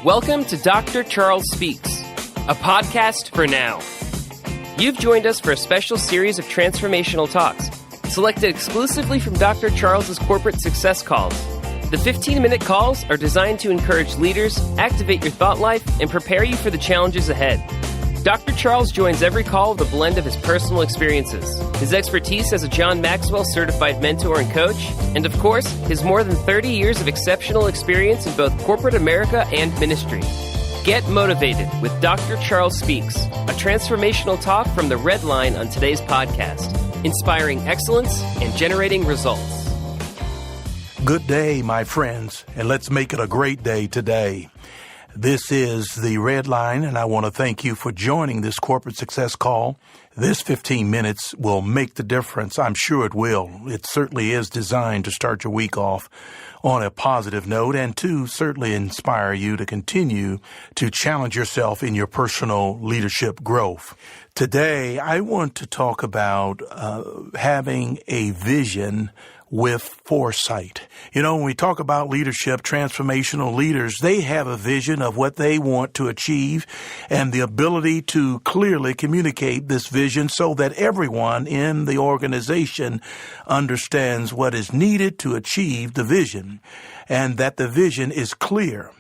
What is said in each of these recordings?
Welcome to Dr. Charles Speaks, a podcast for now. You've joined us for a special series of transformational talks, selected exclusively from Dr. Charles's corporate success calls. The 15-minute calls are designed to encourage leaders, activate your thought life, and prepare you for the challenges ahead. Dr. Charles joins every call with a blend of his personal experiences, his expertise as a John Maxwell certified mentor and coach, and of course, his more than 30 years of exceptional experience in both corporate America and ministry. Get motivated with Dr. Charles Speaks, a transformational talk from the red line on today's podcast, inspiring excellence and generating results. Good day, my friends, and let's make it a great day today. This is the Red Line, and I want to thank you for joining this corporate success call. This 15 minutes will make the difference. I'm sure it will. It certainly is designed to start your week off on a positive note and to certainly inspire you to continue to challenge yourself in your personal leadership growth. Today, I want to talk about having a vision with foresight. You know, when we talk about leadership, transformational leaders, they have a vision of what they want to achieve and the ability to clearly communicate this vision so that everyone in the organization understands what is needed to achieve the vision and that the vision is clear.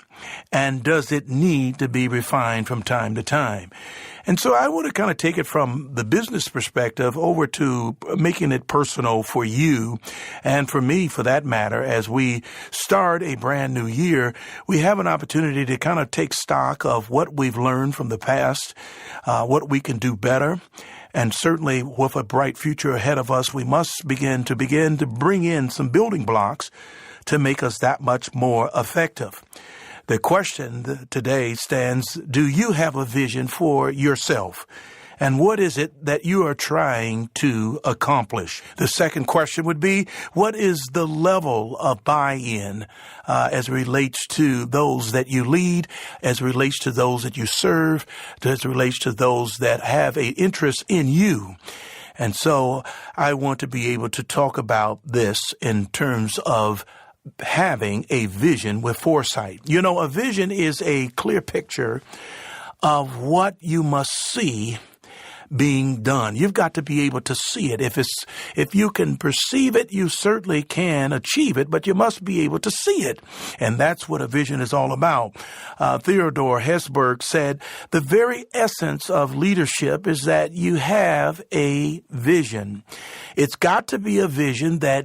And does it need to be refined from time to time? And so I want to kind of take it from the business perspective over to making it personal for you and for me, for that matter. As we start a brand new year, we have an opportunity to kind of take stock of what we've learned from the past, what we can do better. And certainly with a bright future ahead of us, we must begin to bring in some building blocks to make us that much more effective. The question today stands, do you have a vision for yourself? And what is it that you are trying to accomplish? The second question would be, what is the level of buy-in as it relates to those that you lead, as it relates to those that you serve, as it relates to those that have an interest in you? And so I want to be able to talk about this in terms of having a vision with foresight. You know, a vision is a clear picture of what you must see being done. You've got to be able to see it. If you can perceive it, you certainly can achieve it, but you must be able to see it. And that's what a vision is all about. Theodore Hesburgh said, the very essence of leadership is that you have a vision. It's got to be a vision that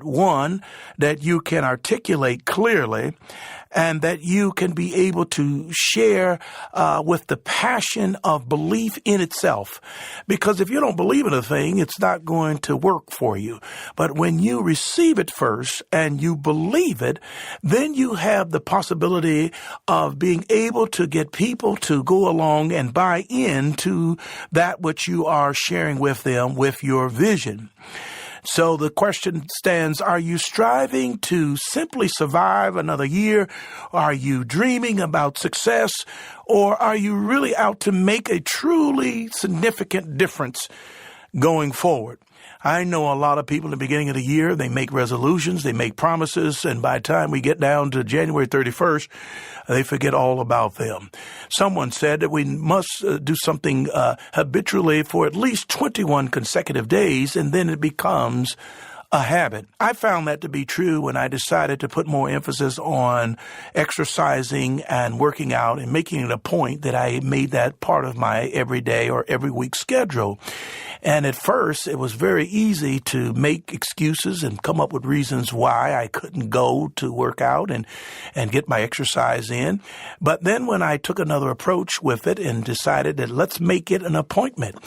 you can articulate clearly and that you can be able to share with the passion of belief in itself. Because if you don't believe in a thing, it's not going to work for you. But when you receive it first and you believe it, then you have the possibility of being able to get people to go along and buy into that which you are sharing with them with your vision. So the question stands, are you striving to simply survive another year? Are you dreaming about success? Or are you really out to make a truly significant difference going forward? I know a lot of people in the beginning of the year, they make resolutions, they make promises, and by the time we get down to January 31st, they forget all about them. Someone said that we must do something habitually for at least 21 consecutive days, and then it becomes a habit. I found that to be true when I decided to put more emphasis on exercising and working out and making it a point that I made that part of my everyday or every week schedule. And at first, it was very easy to make excuses and come up with reasons why I couldn't go to work out and get my exercise in. But then when I took another approach with it and decided that let's make it an appointment,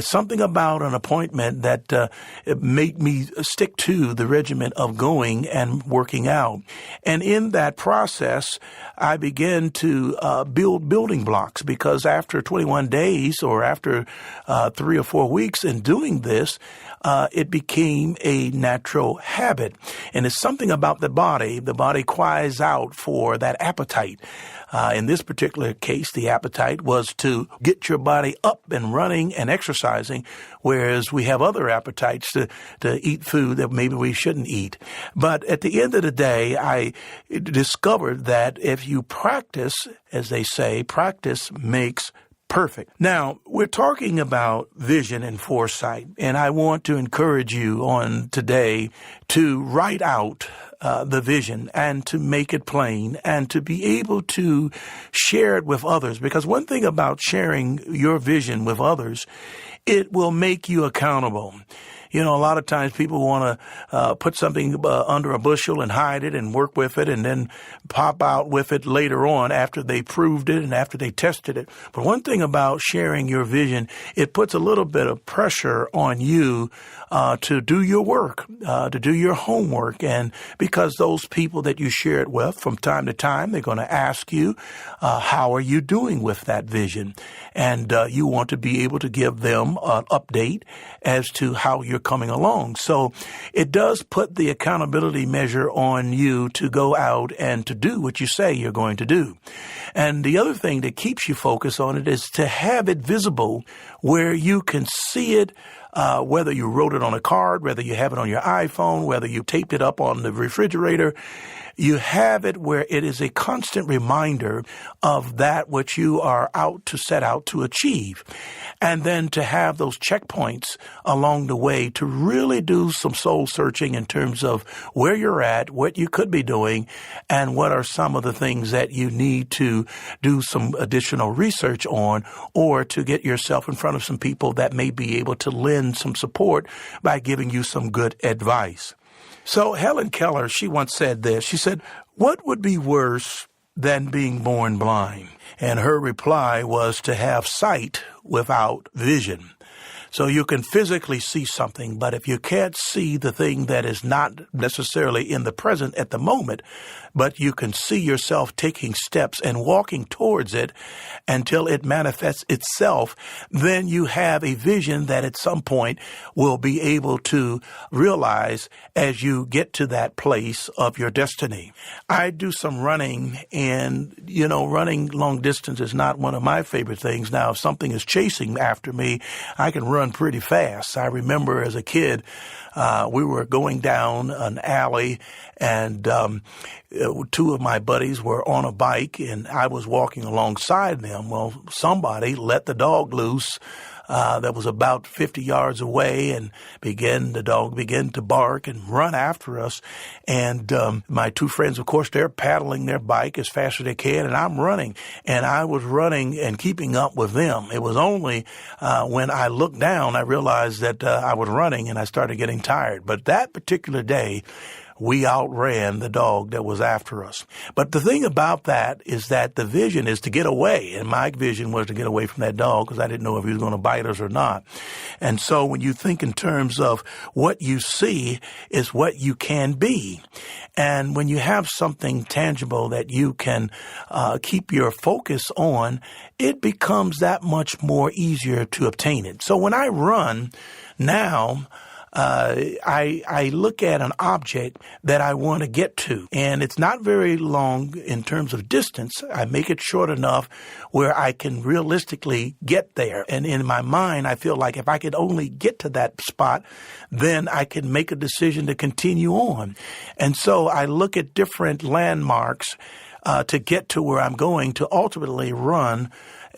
something about an appointment that it made me stick to the regimen of going and working out. And in that process, I began to build building blocks because after 21 days or after 3 or 4 weeks in doing this, it became a natural habit. And it's something about the body. The body cries out for that appetite. In this particular case, the appetite was to get your body up and running and exercising whereas we have other appetites to eat food that maybe we shouldn't eat. But at the end of the day, I discovered that if you practice, as they say, practice makes perfect. Now, we're talking about vision and foresight, and I want to encourage you on today to write out the vision and to make it plain and to be able to share it with others. Because one thing about sharing your vision with others, it will make you accountable. You know, a lot of times people want to put something under a bushel and hide it and work with it and then pop out with it later on after they proved it and after they tested it. But one thing about sharing your vision, it puts a little bit of pressure on you to do your work, to do your homework. And because those people that you share it with from time to time, they're going to ask you, how are you doing with that vision? And you want to be able to give them an update as to how you're coming along. So it does put the accountability measure on you to go out and to do what you say you're going to do. And the other thing that keeps you focused on it is to have it visible where you can see it, whether you wrote it on a card, whether you have it on your iPhone, whether you taped it up on the refrigerator. You have it where it is a constant reminder of that which you are out to set out to achieve. And then to have those checkpoints along the way to really do some soul searching in terms of where you're at, what you could be doing, and what are some of the things that you need to do some additional research on, or to get yourself in front of some people that may be able to lend some support by giving you some good advice. So Helen Keller, she once said this. She said, "What would be worse than being born blind?" And her reply was to have sight without vision. So you can physically see something, but if you can't see the thing that is not necessarily in the present at the moment, but you can see yourself taking steps and walking towards it until it manifests itself, then you have a vision that at some point will be able to realize as you get to that place of your destiny. I do some running, and, you know, running long distance is not one of my favorite things. Now, if something is chasing after me, I can run pretty fast. I remember as a kid, we were going down an alley, and two of my buddies were on a bike, and I was walking alongside them. Well, somebody let the dog loose that was about 50 yards away, and the dog began to bark and run after us. And my two friends, of course, they're paddling their bike as fast as they can, and I'm running. And I was running and keeping up with them. It was only when I looked down, I realized that I was running, and I started getting tired. But that particular day, we outran the dog that was after us. But the thing about that is that the vision is to get away. And my vision was to get away from that dog because I didn't know if he was going to bite us or not. And so when you think in terms of what you see is what you can be. And when you have something tangible that you can keep your focus on, it becomes that much more easier to obtain it. So when I run now, I look at an object that I want to get to, and it's not very long in terms of distance. I make it short enough where I can realistically get there. And in my mind, I feel like if I could only get to that spot, then I can make a decision to continue on. And so I look at different landmarks to get to where I'm going to ultimately run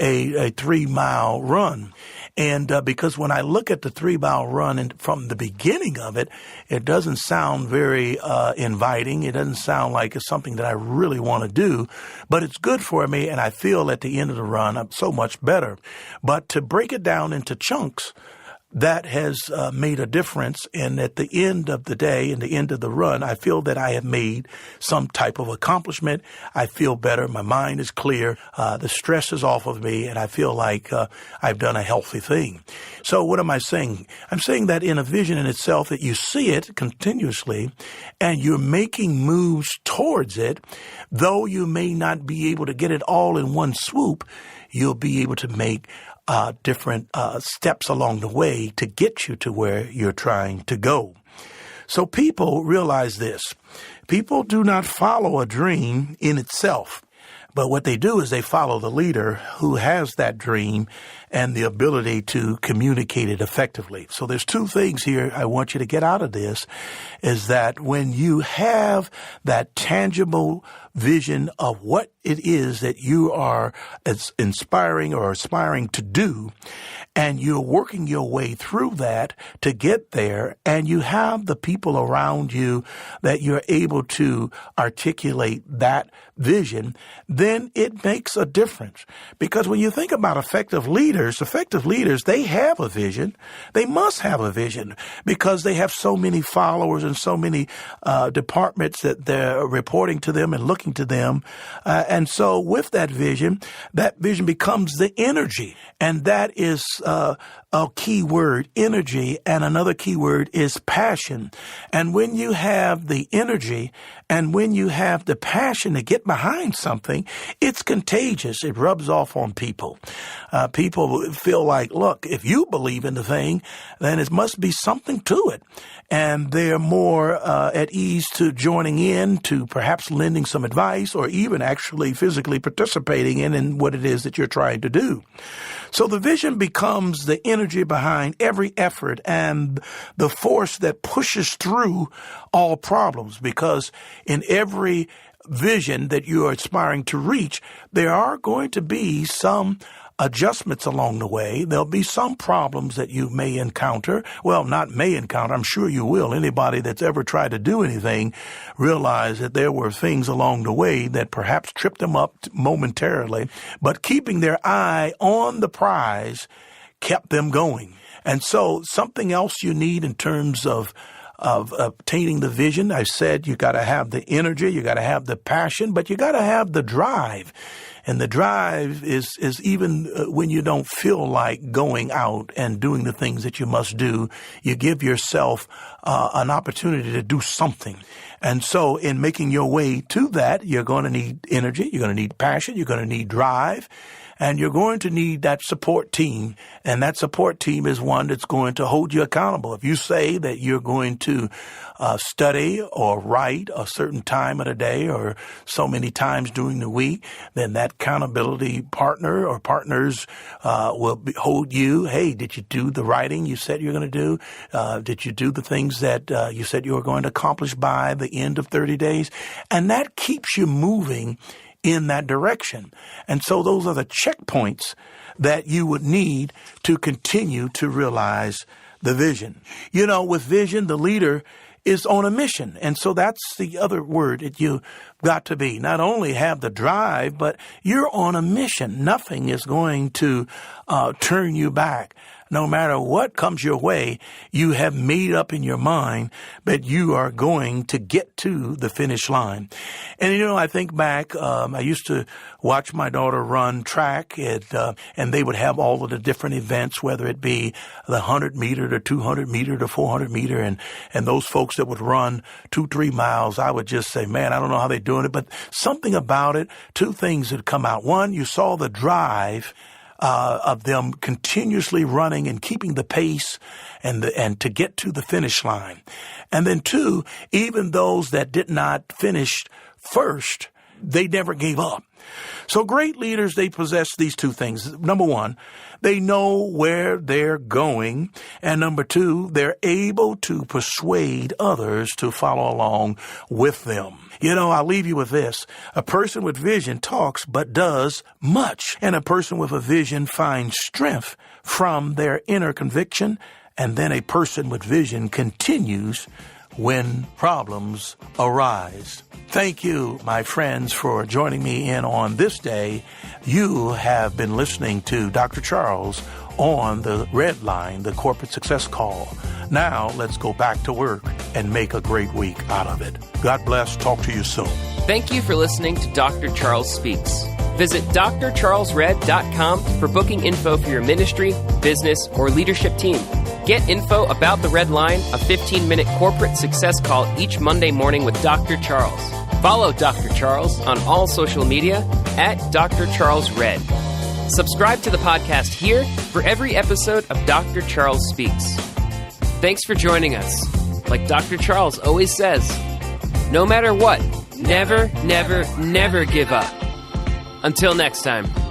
a 3-mile run. And because when I look at the 3-mile run and from the beginning of it, it doesn't sound very inviting. It doesn't sound like it's something that I really want to do, but it's good for me. And I feel at the end of the run, I'm so much better. But to break it down into chunks, that has made a difference. And at the end of the day, in the end of the run, I feel that I have made some type of accomplishment. I feel better. My mind is clear. The stress is off of me, and I feel like I've done a healthy thing. So what am I saying? I'm saying that in a vision in itself, that you see it continuously, and you're making moves towards it, though you may not be able to get it all in one swoop, you'll be able to make different steps along the way to get you to where you're trying to go. So people realize this. People do not follow a dream in itself. But what they do is they follow the leader who has that dream and the ability to communicate it effectively. So there's two things here I want you to get out of this, is that when you have that tangible vision of what it is that you are inspiring or aspiring to do, and you're working your way through that to get there, and you have the people around you that you're able to articulate that vision, then it makes a difference. Because when you think about effective leaders, they have a vision. They must have a vision because they have so many followers and so many departments that they're reporting to them and looking to them. And so with that vision becomes the energy. And that is a key word, energy. And another key word is passion. And when you have the energy and when you have the passion to get behind something, it's contagious. It rubs off on people. People feel like, look, if you believe in the thing, then it must be something to it. And they're more at ease to joining in, to perhaps lending some advice, or even actually physically participating in what it is that you're trying to do. So the vision becomes the energy behind every effort and the force that pushes through all problems, because in every vision that you are aspiring to reach, there are going to be some adjustments along the way. There'll be some problems that you may encounter. Well, not may encounter. I'm sure you will. Anybody that's ever tried to do anything realize that there were things along the way that perhaps tripped them up momentarily, but keeping their eye on the prize kept them going. And so something else you need in terms of obtaining the vision, I said you got to have the energy, you got to have the passion, but you got to have the drive. And the drive is even when you don't feel like going out and doing the things that you must do, you give yourself an opportunity to do something. And so in making your way to that, you're going to need energy, you're going to need passion, you're going to need drive. And you're going to need that support team. And that support team is one that's going to hold you accountable. If you say that you're going to study or write a certain time of the day or so many times during the week, then that accountability partner or partners will hold you. Hey, did you do the writing you said you're going to do? Did you do the things that you said you were going to accomplish by the end of 30 days? And that keeps you moving in that direction. And so those are the checkpoints that you would need to continue to realize the vision. You know, with vision, the leader is on a mission. And so that's the other word that you got to be. Not only have the drive, but you're on a mission. Nothing is going to turn you back. No matter what comes your way, you have made up in your mind that you are going to get to the finish line. And, you know, I think back, I used to watch my daughter run track, and they would have all of the different events, whether it be the 100 meter, the 200 meter, the 400 meter, and those folks that would run 2-3 miles, I would just say, man, I don't know how they're doing it, but something about it, two things had come out. One, you saw the drive of them continuously running and keeping the pace and to get to the finish line. And then two, even those that did not finish first, they never gave up. So great leaders, they possess these two things. Number one, they know where they're going. And number two, they're able to persuade others to follow along with them. You know, I'll leave you with this. A person with vision talks but does much. And a person with a vision finds strength from their inner conviction. And then a person with vision continues when problems arise. Thank you, my friends, for joining me in on this day. You have been listening to Dr. Charles on the Red Line, the Corporate Success Call. Now, let's go back to work and make a great week out of it. God bless. Talk to you soon. Thank you for listening to Dr. Charles Speaks. Visit drcharlesred.com for booking info for your ministry, business, or leadership team. Get info about the Red Line, a 15-minute corporate success call each Monday morning with Dr. Charles. Follow Dr. Charles on all social media at Dr. Charles Red. Subscribe to the podcast here for every episode of Dr. Charles Speaks. Thanks for joining us. Like Dr. Charles always says, no matter what, never, never, never give up. Until next time.